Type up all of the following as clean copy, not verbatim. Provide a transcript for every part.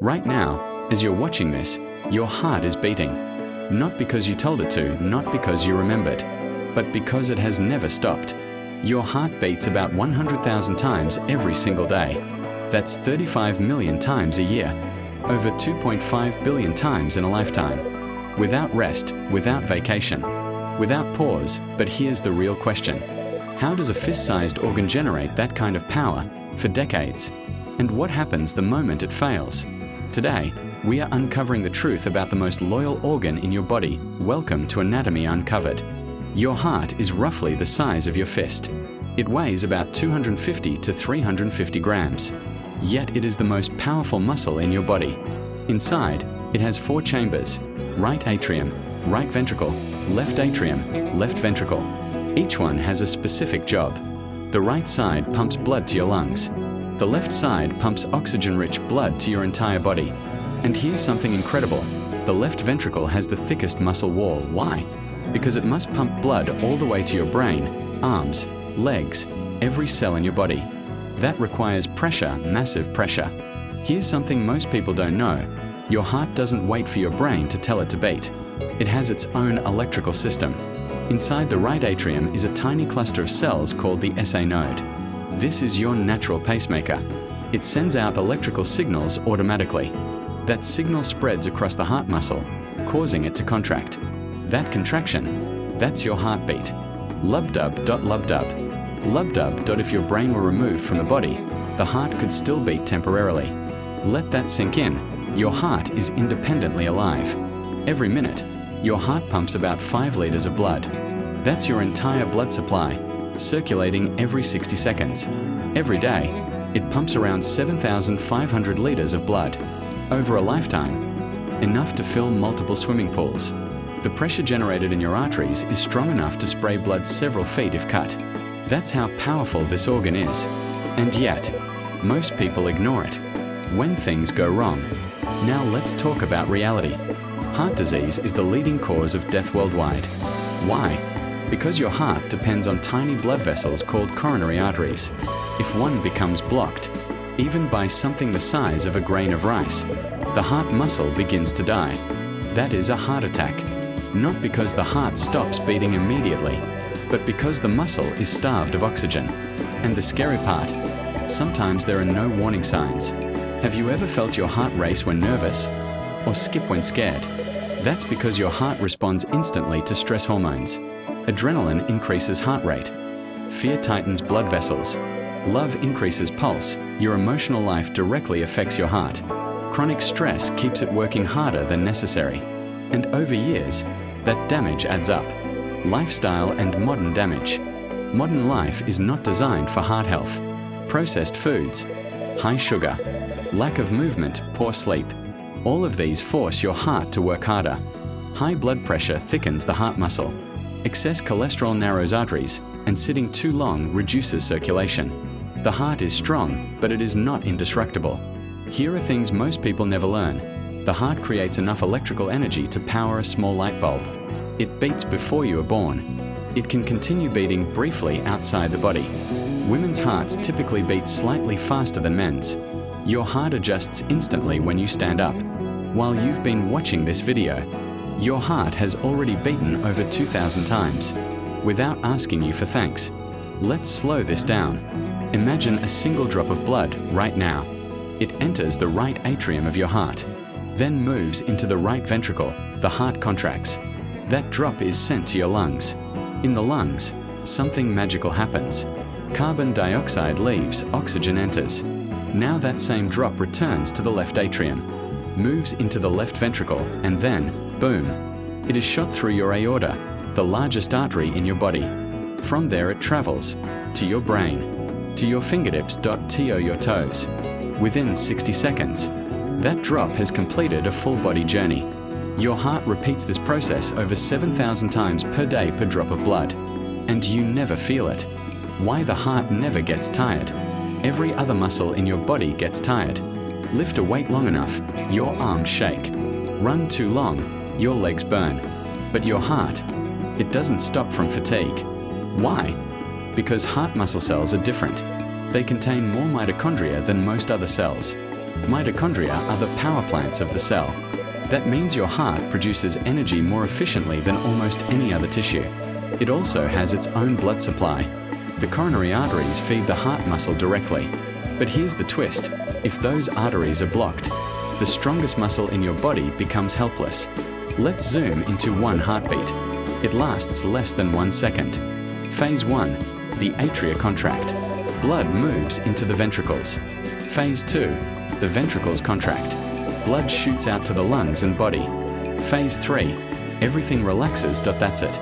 Right now, as you're watching this, your heart is beating. Not because you told it to, not because you remembered, but because it has never stopped. Your heart beats about 100,000 times every single day. That's 35 million times a year. Over 2.5 billion times in a lifetime. Without rest, without vacation, without pause. But here's the real question. How does a fist-sized organ generate that kind of power for decades? And what happens the moment it fails? Today, we are uncovering the truth about the most loyal organ in your body. Welcome to Anatomy Uncovered. Your heart is roughly the size of your fist. It weighs about 250 to 350 grams. Yet it is the most powerful muscle in your body. Inside, it has 4 chambers: right atrium, right ventricle, left atrium, left ventricle. Each one has a specific job. The right side pumps blood to your lungs. The left side pumps oxygen-rich blood to your entire body. And here's something incredible. The left ventricle has the thickest muscle wall. Why? Because it must pump blood all the way to your brain, arms, legs, every cell in your body. That requires pressure, massive pressure. Here's something most people don't know. Your heart doesn't wait for your brain to tell it to beat. It has its own electrical system. Inside the right atrium is a tiny cluster of cells called the SA node. This is your natural pacemaker. It sends out electrical signals automatically. That signal spreads across the heart muscle, causing it to contract. That contraction, that's your heartbeat. Lub-dub. Lub-dub. If your brain were removed from the body, the heart could still beat temporarily. Let that sink in. Your heart is independently alive. Every minute, your heart pumps about 5 liters of blood. That's your entire blood supply, circulating every 60 seconds. Every day, it pumps around 7,500 liters of blood. Over a lifetime, enough to fill multiple swimming pools. The pressure generated in your arteries is strong enough to spray blood several feet if cut. That's how powerful this organ is. And yet, most people ignore it. When things go wrong. Now let's talk about reality. Heart disease is the leading cause of death worldwide. Why? Because your heart depends on tiny blood vessels called coronary arteries. If one becomes blocked, even by something the size of a grain of rice, the heart muscle begins to die. That is a heart attack. Not because the heart stops beating immediately, but because the muscle is starved of oxygen. And the scary part, sometimes there are no warning signs. Have you ever felt your heart race when nervous? Or skip when scared? That's because your heart responds instantly to stress hormones. Adrenaline increases heart rate. Fear tightens blood vessels. Love increases pulse. Your emotional life directly affects your heart. Chronic stress keeps it working harder than necessary. And over years, that damage adds up. Lifestyle and modern damage. Modern life is not designed for heart health. Processed foods, high sugar, lack of movement, poor sleep. All of these force your heart to work harder. High blood pressure thickens the heart muscle. Excess cholesterol narrows arteries, and sitting too long reduces circulation. The heart is strong, but it is not indestructible. Here are things most people never learn. The heart creates enough electrical energy to power a small light bulb. It beats before you are born. It can continue beating briefly outside the body. Women's hearts typically beat slightly faster than men's. Your heart adjusts instantly when you stand up. While you've been watching this video, your heart has already beaten over 2,000 times, without asking you for thanks. Let's slow this down. Imagine a single drop of blood right now. It enters the right atrium of your heart, then moves into the right ventricle. The heart contracts. That drop is sent to your lungs. In the lungs, something magical happens. Carbon dioxide leaves, oxygen enters. Now that same drop returns to the left atrium, moves into the left ventricle, and then, boom, it is shot through your aorta, the largest artery in your body. From there it travels to your brain, to your fingertips, to your toes. Within 60 seconds, that drop has completed a full body journey. Your heart repeats this process over 7,000 times per day per drop of blood. And you never feel it. Why the heart never gets tired? Every other muscle in your body gets tired. Lift a weight long enough, your arms shake. Run too long, your legs burn. But your heart, it doesn't stop from fatigue. Why? Because heart muscle cells are different. They contain more mitochondria than most other cells. Mitochondria are the power plants of the cell. That means your heart produces energy more efficiently than almost any other tissue. It also has its own blood supply. The coronary arteries feed the heart muscle directly. But here's the twist. If those arteries are blocked, the strongest muscle in your body becomes helpless. Let's zoom into one heartbeat. It lasts less than 1 second. Phase 1. The atria contract. Blood moves into the ventricles. Phase 2. The ventricles contract. Blood shoots out to the lungs and body. Phase 3. Everything relaxes. That's it.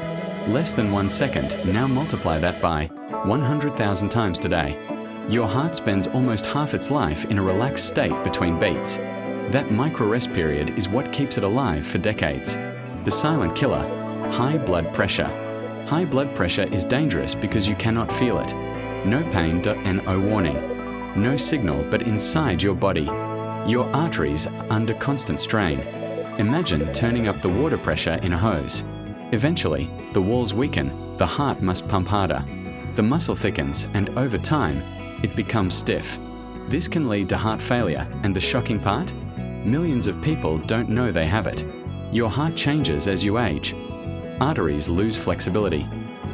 Less than 1 second. Now multiply that by 100,000 times today. Your heart spends almost half its life in a relaxed state between beats. That micro-rest period is what keeps it alive for decades. The silent killer, high blood pressure. High blood pressure is dangerous because you cannot feel it. No pain, no warning. No signal, but inside your body. Your arteries are under constant strain. Imagine turning up the water pressure in a hose. Eventually, the walls weaken, the heart must pump harder. The muscle thickens, and over time, it becomes stiff. This can lead to heart failure, and the shocking part? Millions of people don't know they have it. Your heart changes as you age. Arteries lose flexibility.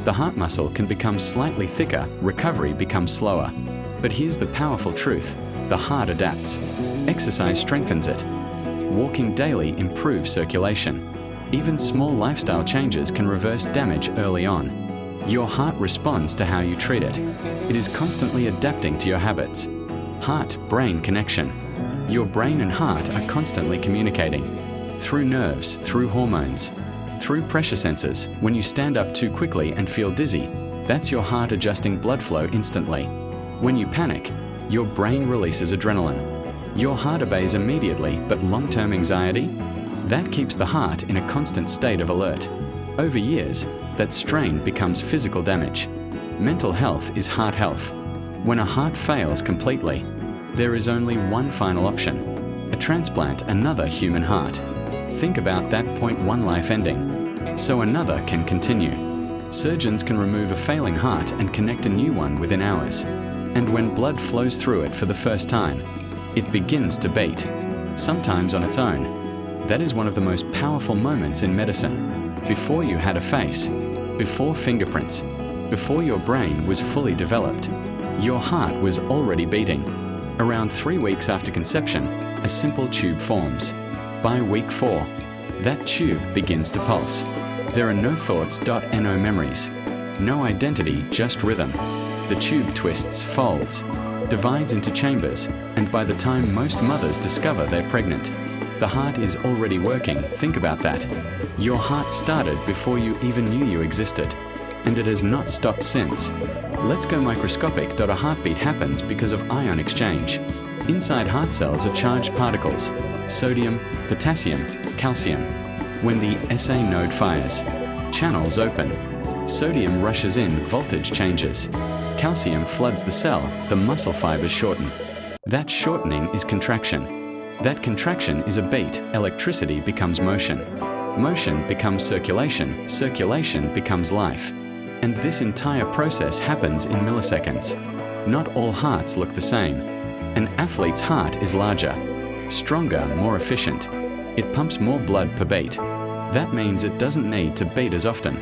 The heart muscle can become slightly thicker, recovery becomes slower. But here's the powerful truth. The heart adapts. Exercise strengthens it. Walking daily improves circulation. Even small lifestyle changes can reverse damage early on. Your heart responds to how you treat it. It is constantly adapting to your habits. Heart-brain connection. Your brain and heart are constantly communicating. Through nerves, through hormones, through pressure sensors. When you stand up too quickly and feel dizzy, that's your heart adjusting blood flow instantly. When you panic, your brain releases adrenaline. Your heart obeys immediately, but long-term anxiety? That keeps the heart in a constant state of alert. Over years, that strain becomes physical damage. Mental health is heart health. When a heart fails completely, there is only one final option: a transplant, another human heart. Think about that. One life ending, so another can continue. Surgeons can remove a failing heart and connect a new one within hours. And when blood flows through it for the first time, it begins to beat, sometimes on its own. That is one of the most powerful moments in medicine. Before you had a face, before fingerprints, before your brain was fully developed, your heart was already beating. Around 3 weeks after conception, a simple tube forms. By week 4, that tube begins to pulse. There are no thoughts, no memories, no identity, just rhythm. The tube twists, folds, divides into chambers, and by the time most mothers discover they're pregnant, the heart is already working. Think about that. Your heart started before you even knew you existed, and it has not stopped since. Let's go microscopic. A heartbeat happens because of ion exchange. Inside heart cells are charged particles: sodium, potassium, calcium. When the SA node fires, channels open. Sodium rushes in, voltage changes. Calcium floods the cell, the muscle fibers shorten. That shortening is contraction. That contraction is a beat. Electricity becomes motion. Motion becomes circulation. Circulation becomes life. And this entire process happens in milliseconds. Not all hearts look the same. An athlete's heart is larger, stronger, more efficient. It pumps more blood per beat. That means it doesn't need to beat as often.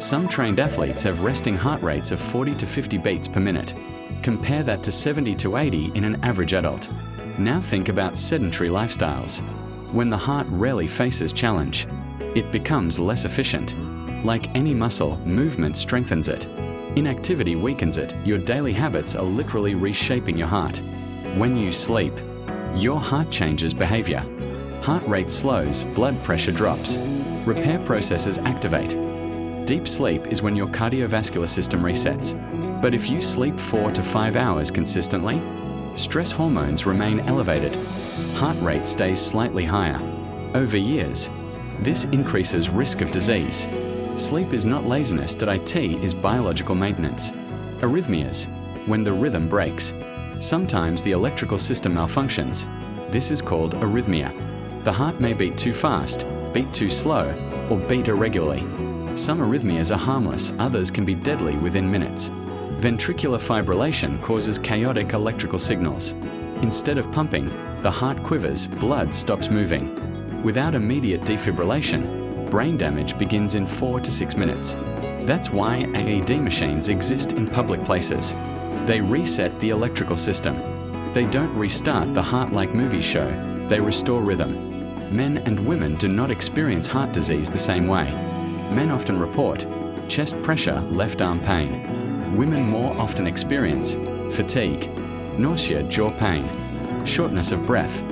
Some trained athletes have resting heart rates of 40 to 50 beats per minute. Compare that to 70 to 80 in an average adult. Now think about sedentary lifestyles. When the heart rarely faces challenge, it becomes less efficient. Like any muscle, movement strengthens it. Inactivity weakens it. Your daily habits are literally reshaping your heart. When you sleep, your heart changes behavior. Heart rate slows, blood pressure drops. Repair processes activate. Deep sleep is when your cardiovascular system resets. But if you sleep 4 to 5 hours consistently, stress hormones remain elevated. Heart rate stays slightly higher. Over years, this increases risk of disease. Sleep is not laziness. IT is biological maintenance. Arrhythmias, when the rhythm breaks. Sometimes the electrical system malfunctions. This is called arrhythmia. The heart may beat too fast, beat too slow, or beat irregularly. Some arrhythmias are harmless, others can be deadly within minutes. Ventricular fibrillation causes chaotic electrical signals. Instead of pumping, the heart quivers, blood stops moving. Without immediate defibrillation, brain damage begins in 4 to 6 minutes. That's why AED machines exist in public places. They reset the electrical system. They don't restart the heart like movies show, they restore rhythm. Men and women do not experience heart disease the same way. Men often report chest pressure, left arm pain. Women more often experience fatigue, nausea, jaw pain, shortness of breath.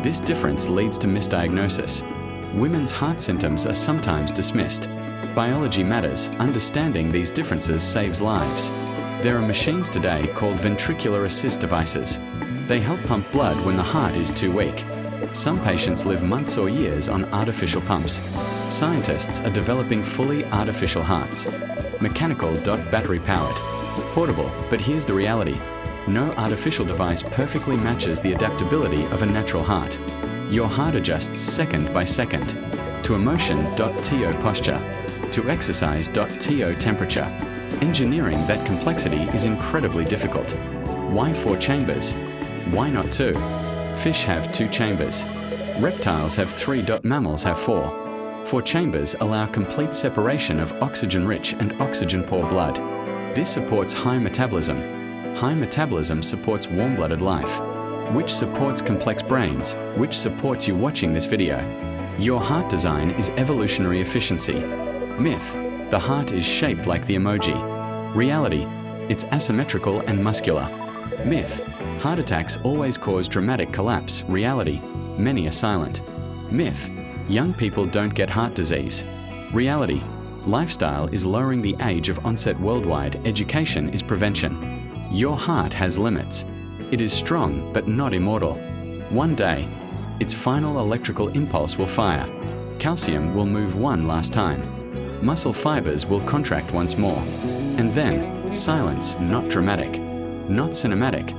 This difference leads to misdiagnosis. Women's heart symptoms are sometimes dismissed. Biology matters. Understanding these differences saves lives. There are machines today called ventricular assist devices. They help pump blood when the heart is too weak. Some patients live months or years on artificial pumps. Scientists are developing fully artificial hearts. Mechanical, battery powered. Portable, but here's the reality. No artificial device perfectly matches the adaptability of a natural heart. Your heart adjusts second by second. To emotion.to posture. To exercise.to temperature. Engineering that complexity is incredibly difficult. Why 4 chambers? Why not 2? Fish have 2 chambers. Reptiles have 3. Mammals have 4. 4 chambers allow complete separation of oxygen-rich and oxygen-poor blood. This supports high metabolism. High metabolism supports warm-blooded life, which supports complex brains, which supports you watching this video. Your heart design is evolutionary efficiency. Myth: the heart is shaped like the emoji. Reality: it's asymmetrical and muscular. Myth: heart attacks always cause dramatic collapse. Reality: many are silent. Myth: young people don't get heart disease. Reality: lifestyle is lowering the age of onset worldwide. Education is prevention. Your heart has limits. It is strong but not immortal. One day, its final electrical impulse will fire. Calcium will move one last time. Muscle fibers will contract once more. And then, silence, not dramatic, not cinematic,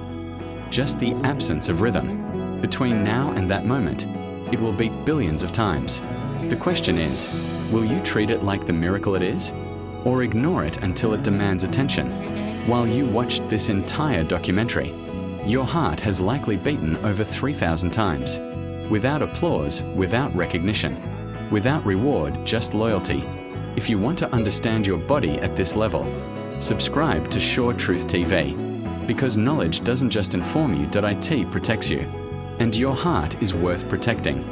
just the absence of rhythm. Between now and that moment, it will beat billions of times. The question is, will you treat it like the miracle it is? Or ignore it until it demands attention? While you watched this entire documentary, your heart has likely beaten over 3,000 times. Without applause, without recognition, without reward, just loyalty. If you want to understand your body at this level, subscribe to Sure Truth TV. Because knowledge doesn't just inform you, .it protects you. And your heart is worth protecting.